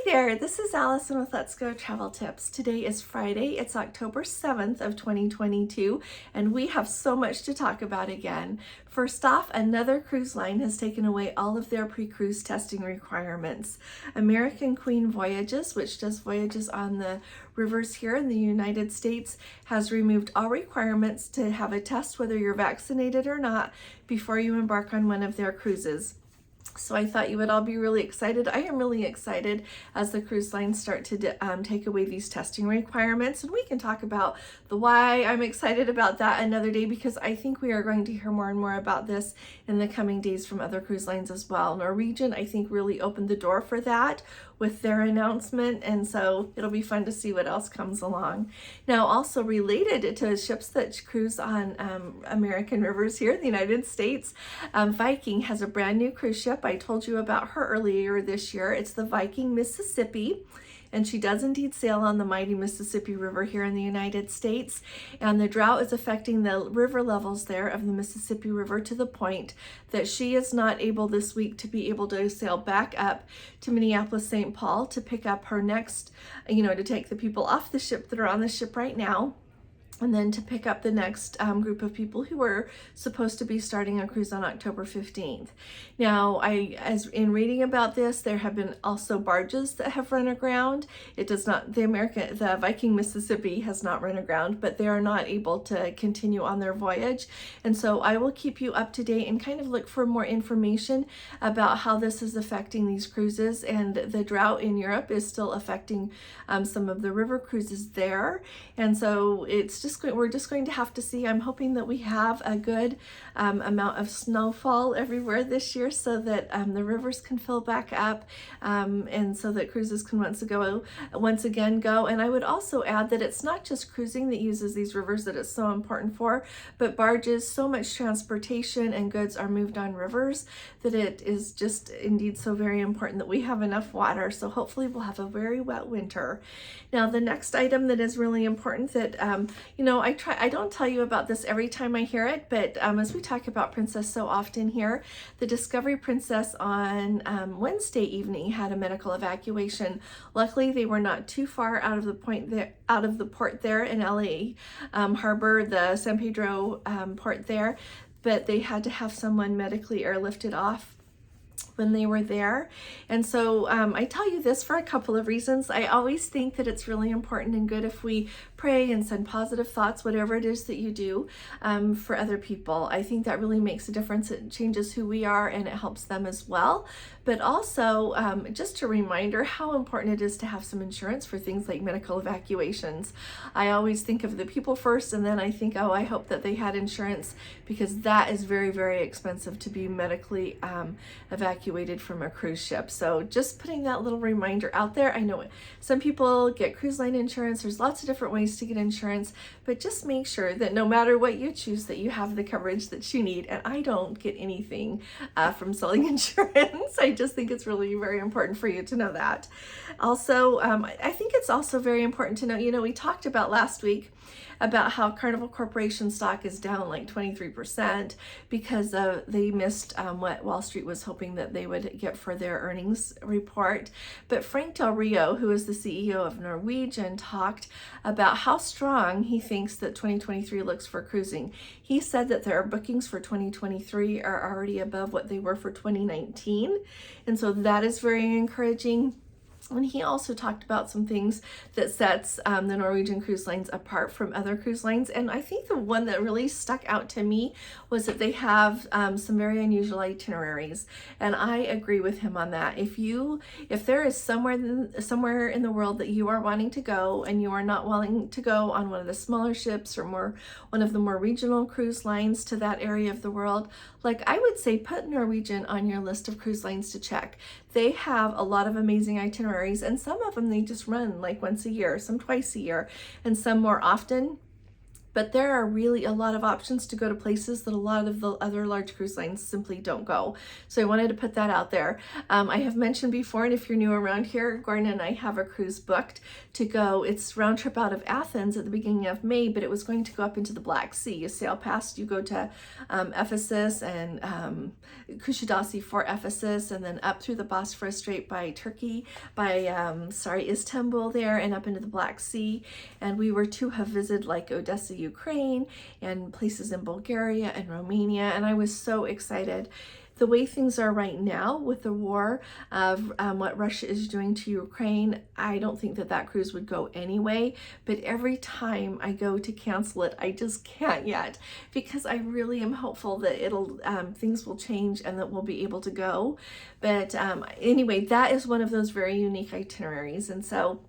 Hi there, this is Allison with Let's Go Travel Tips. Today is Friday, it's October 7th of 2022, and we have so much to talk about again. First off, another cruise line has taken away all of their pre-cruise testing requirements. American Queen Voyages, which does voyages on the rivers here in the United States, has removed all requirements to have a test whether you're vaccinated or not before you embark on one of their cruises. So I thought you would all be really excited. I am really excited as the cruise lines start to take away these testing requirements, and we can talk about the why I'm excited about that another day, because I think we are going to hear more and more about this in the coming days from other cruise lines as well. Norwegian, I think, really opened the door for that with their announcement, and so it'll be fun to see what else comes along. Now, also related to ships that cruise on American rivers here in the United States, Viking has a brand new cruise ship. I told you about her earlier this year. It's the Viking Mississippi, and she does indeed sail on the mighty Mississippi River here in the United States. And the drought is affecting the river levels there of the Mississippi River to the point that she is not able this week to be able to sail back up to Minneapolis, St. Paul to pick up her next, to take the people off the ship that are on the ship right now, and then to pick up the next group of people who are supposed to be starting a cruise on October 15th. Now, as in reading about this, there have been also barges that have run aground. It does not, the Viking Mississippi has not run aground, but they are not able to continue on their voyage. And so I will keep you up to date and kind of look for more information about how this is affecting these cruises. And the drought in Europe is still affecting some of the river cruises there. And so we're just going to have to see. I'm hoping that we have a good amount of snowfall everywhere this year so that the rivers can fill back up, and so that cruises can once again go. And I would also add that it's not just cruising that uses these rivers that it's so important for, but barges. So much transportation and goods are moved on rivers that it is just indeed so very important that we have enough water. So hopefully we'll have a very wet winter. Now, the next item that is really important that I don't tell you about this every time I hear it, but as we talk about Princess so often here, the Discovery Princess on Wednesday evening had a medical evacuation. Luckily, they were not too far out of the port there in LA Harbor, the San Pedro port there, but they had to have someone medically airlifted off when they were there. And so I tell you this for a couple of reasons. I always think that it's really important and good if we pray and send positive thoughts, whatever it is that you do, for other people. I think that really makes a difference. It changes who we are and it helps them as well. But also just a reminder how important it is to have some insurance for things like medical evacuations. I always think of the people first, and then I think, oh, I hope that they had insurance, because that is very, very expensive to be medically evacuated from a cruise ship. So just putting that little reminder out there. I know some people get cruise line insurance. There's lots of different ways to get insurance, but just make sure that no matter what you choose, that you have the coverage that you need. And I don't get anything from selling insurance. I just think it's really very important for you to know that. Also, I think it's also very important to know, we talked about last week about how Carnival Corporation stock is down like 23% because they missed what Wall Street was hoping that they would get for their earnings report. But Frank Del Rio, who is the CEO of Norwegian, talked about how strong he thinks that 2023 looks for cruising. He said that their bookings for 2023 are already above what they were for 2019. And so that is very encouraging. And he also talked about some things that sets the Norwegian Cruise Lines apart from other cruise lines. And I think the one that really stuck out to me was that they have some very unusual itineraries. And I agree with him on that. If there is somewhere in the world that you are wanting to go and you are not willing to go on one of the smaller ships or one of the more regional cruise lines to that area of the world, like I would say put Norwegian on your list of cruise lines to check. They have a lot of amazing itineraries, and some of them they just run like once a year, some twice a year, and some more often. But there are really a lot of options to go to places that a lot of the other large cruise lines simply don't go. So I wanted to put that out there. I have mentioned before, and if you're new around here, Gordon and I have a cruise booked to go. It's round trip out of Athens at the beginning of May, but it was going to go up into the Black Sea. You sail past, you go to Ephesus and Kushadasi for Ephesus, and then up through the Bosphorus Strait by Turkey, by Istanbul there, and up into the Black Sea. And we were to have visited like Odessa, Ukraine, and places in Bulgaria and Romania, and I was so excited. The way things are right now with the war of what Russia is doing to Ukraine, I don't think that that cruise would go anyway, but every time I go to cancel it, I just can't yet, because I really am hopeful that things will change and that we'll be able to go. But anyway, that is one of those very unique itineraries, and so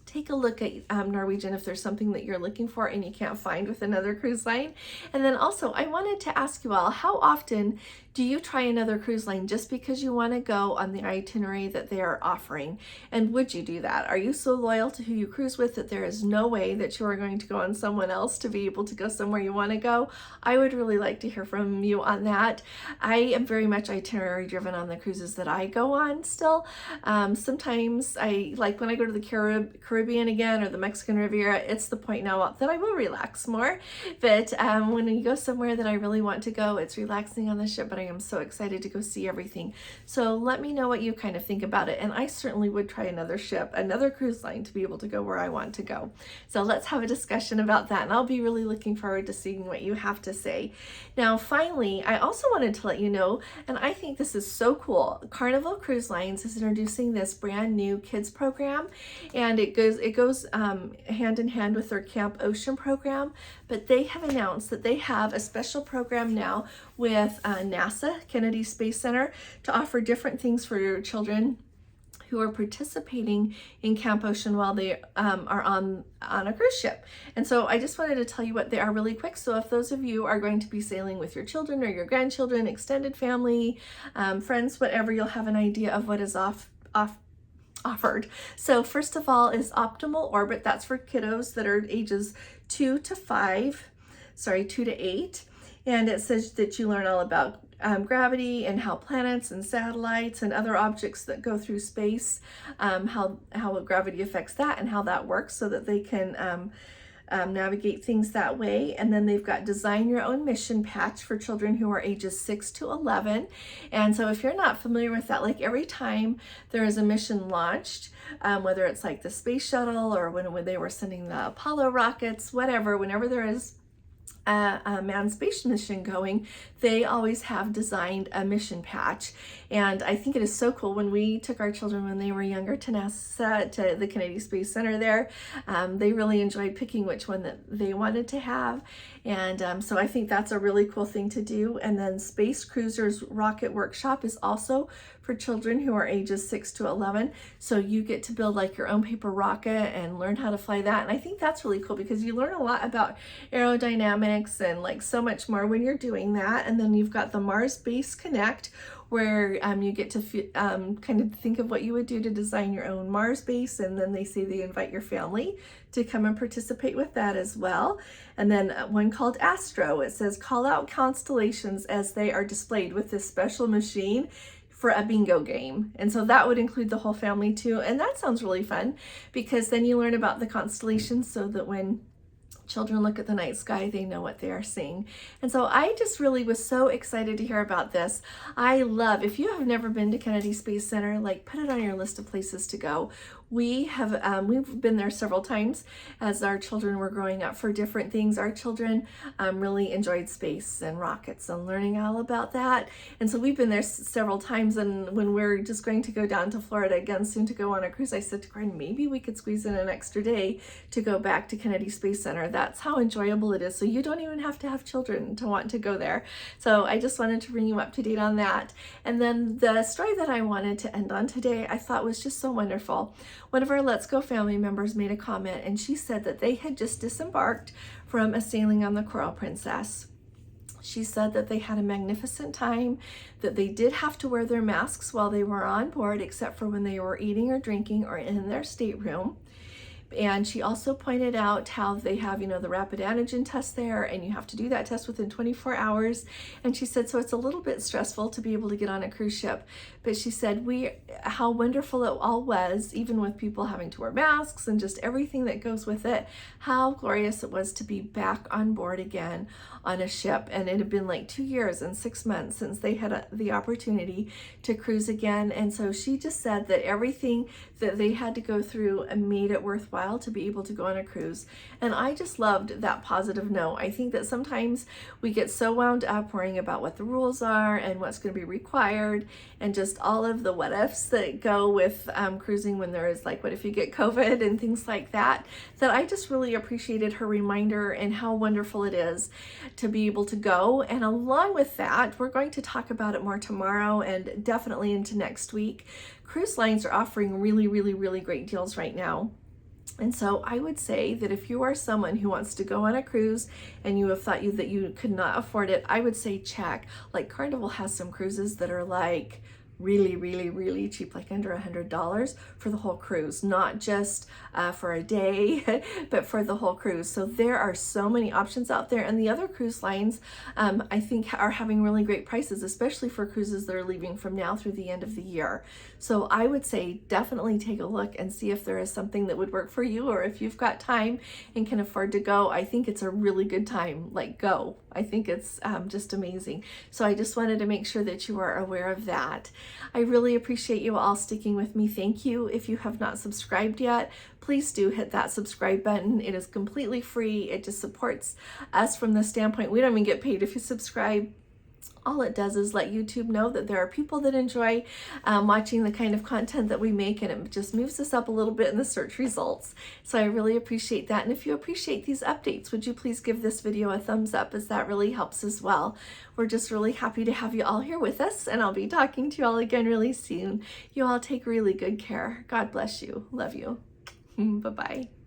take a look at Norwegian if there's something that you're looking for and you can't find with another cruise line. And then also, I wanted to ask you all, how often do you try another cruise line just because you want to go on the itinerary that they are offering? And would you do that? Are you so loyal to who you cruise with that there is no way that you are going to go on someone else to be able to go somewhere you want to go? I would really like to hear from you on that. I am very much itinerary driven on the cruises that I go on still. Sometimes I like when I go to the Caribbean again or the Mexican Riviera, it's the point now that I will relax more. But when you go somewhere that I really want to go, it's relaxing on the ship, but I am so excited to go see everything. So let me know what you kind of think about it. And I certainly would try another cruise line to be able to go where I want to go. So let's have a discussion about that. And I'll be really looking forward to seeing what you have to say. Now, finally, I also wanted to let you know, and I think this is so cool, Carnival Cruise Lines is introducing this brand new kids program, and it goes hand in hand with their Camp Ocean program, but they have announced that they have a special program now with NASA, Kennedy Space Center, to offer different things for your children who are participating in Camp Ocean while they are on a cruise ship. And so I just wanted to tell you what they are really quick. So if those of you are going to be sailing with your children or your grandchildren, extended family, friends, whatever, you'll have an idea of what is offered. So first of all is Optimal Orbit. That's for kiddos that are ages 2 to 8. And it says that you learn all about gravity and how planets and satellites and other objects that go through space, how gravity affects that and how that works, so that they can navigate things that way. And then they've got Design Your Own Mission Patch for children who are ages 6 to 11. And so if you're not familiar with that, like every time there is a mission launched, whether it's like the space shuttle or when they were sending the Apollo rockets, whatever, whenever there is a manned space mission going, they always have designed a mission patch. And I think it is so cool. When we took our children when they were younger to NASA, to the Kennedy Space Center there, they really enjoyed picking which one that they wanted to have. And so I think that's a really cool thing to do. And then Space Cruisers Rocket Workshop is also for children who are ages 6 to 11. So you get to build like your own paper rocket and learn how to fly that. And I think that's really cool because you learn a lot about aerodynamics and like so much more when you're doing that. And then you've got the Mars Base Connect, where you get to kind of think of what you would do to design your own Mars base, and then they say they invite your family to come and participate with that as well. And then one called Astro, it says call out constellations as they are displayed with this special machine for a bingo game. And so that would include the whole family too. And that sounds really fun because then you learn about the constellations so that when children look at the night sky, they know what they are seeing. And so I just really was so excited to hear about this. I love, if you have never been to Kennedy Space Center, like put it on your list of places to go. We've been there several times as our children were growing up for different things. Our children really enjoyed space and rockets and learning all about that. And so we've been there several times. And when we're just going to go down to Florida again soon to go on a cruise, I said to Gordon, maybe we could squeeze in an extra day to go back to Kennedy Space Center. That's how enjoyable it is. So you don't even have to have children to want to go there. So I just wanted to bring you up to date on that. And then the story that I wanted to end on today, I thought was just so wonderful. One of our Let's Go family members made a comment, and she said that they had just disembarked from a sailing on the Coral Princess. She said that they had a magnificent time, that they did have to wear their masks while they were on board, except for when they were eating or drinking or in their stateroom. And she also pointed out how they have, the rapid antigen test there, and you have to do that test within 24 hours. And she said, so it's a little bit stressful to be able to get on a cruise ship. But she said, how wonderful it all was, even with people having to wear masks and just everything that goes with it, how glorious it was to be back on board again on a ship. And it had been like 2 years and 6 months since they had the opportunity to cruise again. And so she just said that everything that they had to go through made it worthwhile to be able to go on a cruise. And I just loved that positive note. I think that sometimes we get so wound up worrying about what the rules are and what's going to be required and just all of the what ifs that go with cruising when there is like, what if you get COVID and things like that, that I just really appreciated her reminder and how wonderful it is to be able to go. And along with that, we're going to talk about it more tomorrow and definitely into next week. Cruise lines are offering really, really, really great deals right now. And so I would say that if you are someone who wants to go on a cruise and you have thought that you could not afford it, I would say check. Like Carnival has some cruises that are like really, really, really cheap, like under $100 for the whole cruise, not just for a day, but for the whole cruise. So there are so many options out there. And the other cruise lines, I think, are having really great prices, especially for cruises that are leaving from now through the end of the year. So I would say definitely take a look and see if there is something that would work for you, or if you've got time and can afford to go. I think it's a really good time. Like, go. I think it's just amazing. So I just wanted to make sure that you are aware of that. I really appreciate you all sticking with me. Thank you. If you have not subscribed yet, please do hit that subscribe button. It is completely free. It just supports us from the standpoint, we don't even get paid if you subscribe. All it does is let YouTube know that there are people that enjoy watching the kind of content that we make, and it just moves us up a little bit in the search results. So I really appreciate that. And if you appreciate these updates, would you please give this video a thumbs up, as that really helps as well. We're just really happy to have you all here with us, and I'll be talking to you all again really soon. You all take really good care. God bless you. Love you. Bye-bye.